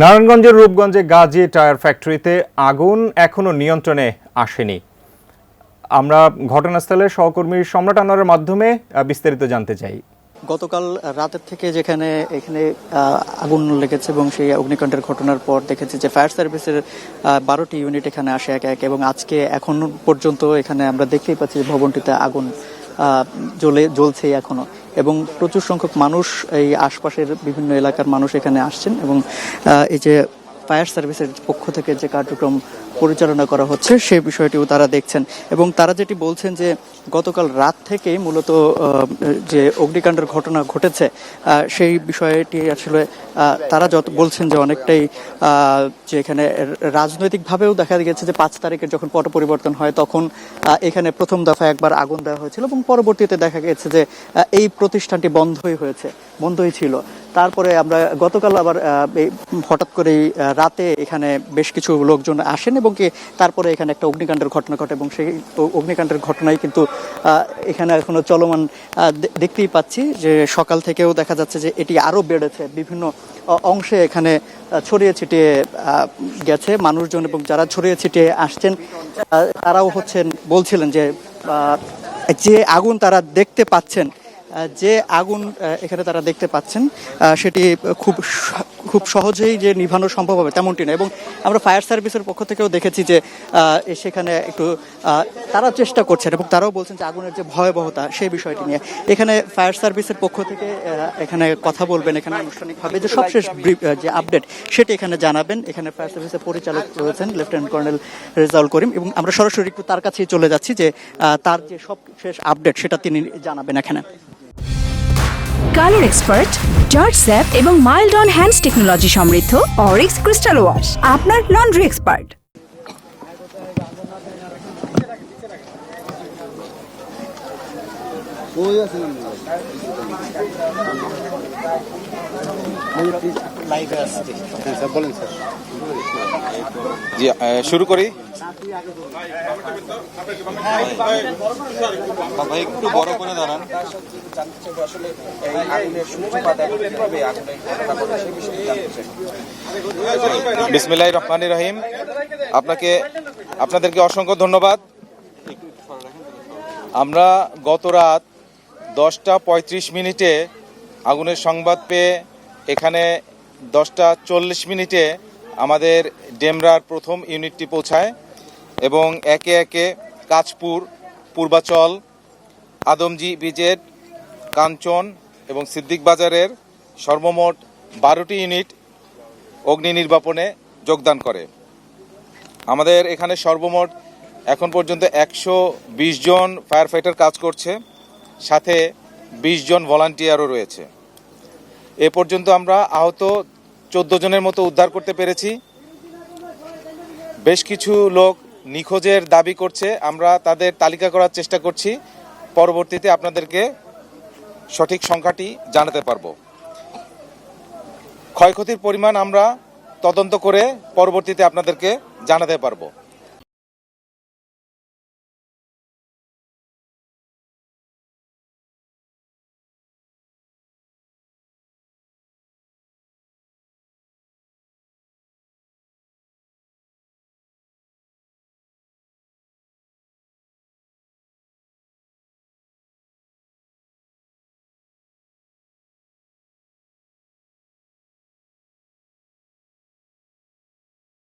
নারায়ণগঞ্জের রূপগঞ্জে গাজী টায়ার ফ্যাক্টরিতে আগুন এখনো নিয়ন্ত্রণে আসেনি। আমরা ঘটনাস্থলে সহকর্মী সম্রাট আনোয়ারের মাধ্যমে বিস্তারিত জানতে চাই। গতকাল রাতের থেকে এখানে আগুন লেগেছে এবং সেই অগ্নিকাণ্ডের ঘটনার পর দেখেছি যে ফায়ার সার্ভিসের 12টি ইউনিট এখানে আসে এক এক, এবং আজকে এখন পর্যন্ত এখানে আমরা দেখতেই পাচ্ছি ভবনটিতে আগুন জ্বলছেই এখনো, এবং প্রচুর সংখ্যক মানুষ এই আশপাশের বিভিন্ন এলাকার মানুষ এখানে আসছেন, এবং এই যে ফায়ার সার্ভিসের পক্ষ থেকে যে কার্যক্রম পরিচালনা করা হচ্ছে সেই বিষয়টিও তারা দেখছেন। এবং তারা যেটি বলছেন যে গতকাল রাত থেকেই মূলত যে অগ্নিকাণ্ডের ঘটনা ঘটেছে সেই বিষয়টি আসলে তারা যত বলছেন যে অনেকটাই যে এখানে রাজনৈতিকভাবেও দেখা গেছে যে 5 তারিখের যখন পট পরিবর্তন হয় তখন এখানে প্রথম দফায় একবার আগুন দেওয়া হয়েছিল, এবং পরবর্তীতে দেখা গেছে যে এই প্রতিষ্ঠানটি বন্ধই ছিল। তারপরে আমরা গতকাল আবার হঠাৎ করেই রাতে এখানে বেশ কিছু লোকজন আসেন এবং তারপরে এখানে একটা অগ্নিকাণ্ডের ঘটনা ঘটে, এবং সেই অগ্নিকাণ্ডের ঘটনায় কিন্তু এখানে এখনো চলমান দেখতেই পাচ্ছি যে সকাল থেকেও দেখা যাচ্ছে যে এটি আরো বেড়েছে, বিভিন্ন অংশে এখানে ছড়িয়ে ছিটিয়ে গেছে মানুষজন, এবং যারা ছড়িয়ে ছিটিয়ে আসছেন তারাও বলছিলেন যে আগুন তারা দেখতে পাচ্ছেন, যে আগুন এখানে তারা দেখতে পাচ্ছেন সেটি খুব সহজেই যে নিভানো সম্ভব হবে তেমনটি না। এবং আমরা ফায়ার সার্ভিসের পক্ষ থেকেও দেখেছি যে সেখানে একটু তারা চেষ্টা করছেন, এবং তারাও বলছেন যে আগুনের যে ভয়াবহতা সেই বিষয়টি নিয়ে এখানে ফায়ার সার্ভিসের পক্ষ থেকে এখানে কথা বলবেন, এখানে আনুষ্ঠানিকভাবে যে সবশেষ যে আপডেট সেটি এখানে জানাবেন। এখানে ফায়ার সার্ভিসের পরিচালক রয়েছেন লেফটেন্যান্ট কর্নেল রেজাউল করিম, এবং আমরা সরাসরি একটু তার কাছেই চলে যাচ্ছি যে তার যে সবশেষ আপডেট সেটা তিনি জানাবেন এখানে। কালার এক্সপার্ট, জর্জ স্যাপ এবং মাইল্ড অন হ্যান্ডস টেকনোলজি সমৃদ্ধ অরিক্স ক্রিস্টাল ওয়াশ আপনার লন্ড্রি এক্সপার্ট। জি, শুরু করি। ভাই একটু বড় করে দাঁড়ান। বিসমিল্লাহির রহমানির রহিম। আপনাদেরকে অসংখ্য ধন্যবাদ। আমরা গত রাত 10টা 35 মিনিটে আগুনের সংবাদ পেয়ে এখানে 10টা 40 মিনিটে আমাদের ডেমরার প্রথম ইউনিটটি পৌঁছায়, এবং একে একে কাঁচপুর, পূর্বাচল, আদমজি বিজেড, কাঞ্চন এবং সিদ্দিক বাজারের সর্বমোট 12টি ইউনিট অগ্নি নির্বাপনে যোগদান করে। আমাদের এখানে সর্বমোট এখন পর্যন্ত 120 জন ফায়ার ফাইটার কাজ করছে, সাথে 20 জন ভলান্টিয়ারও রয়েছে। এ পর্যন্ত আমরা আহত 14 জনের মতো উদ্ধার করতে পেরেছি। বেশ কিছু লোক নিখোঁজের দাবি করছে, আমরা তাদের তালিকা করার চেষ্টা করছি, পরবর্তীতে আপনাদেরকে সঠিক সংখ্যাটি জানাতে পারবো। ক্ষয়ক্ষতির পরিমাণ আমরা তদন্ত করে পরবর্তীতে আপনাদেরকে জানাতে পারবো।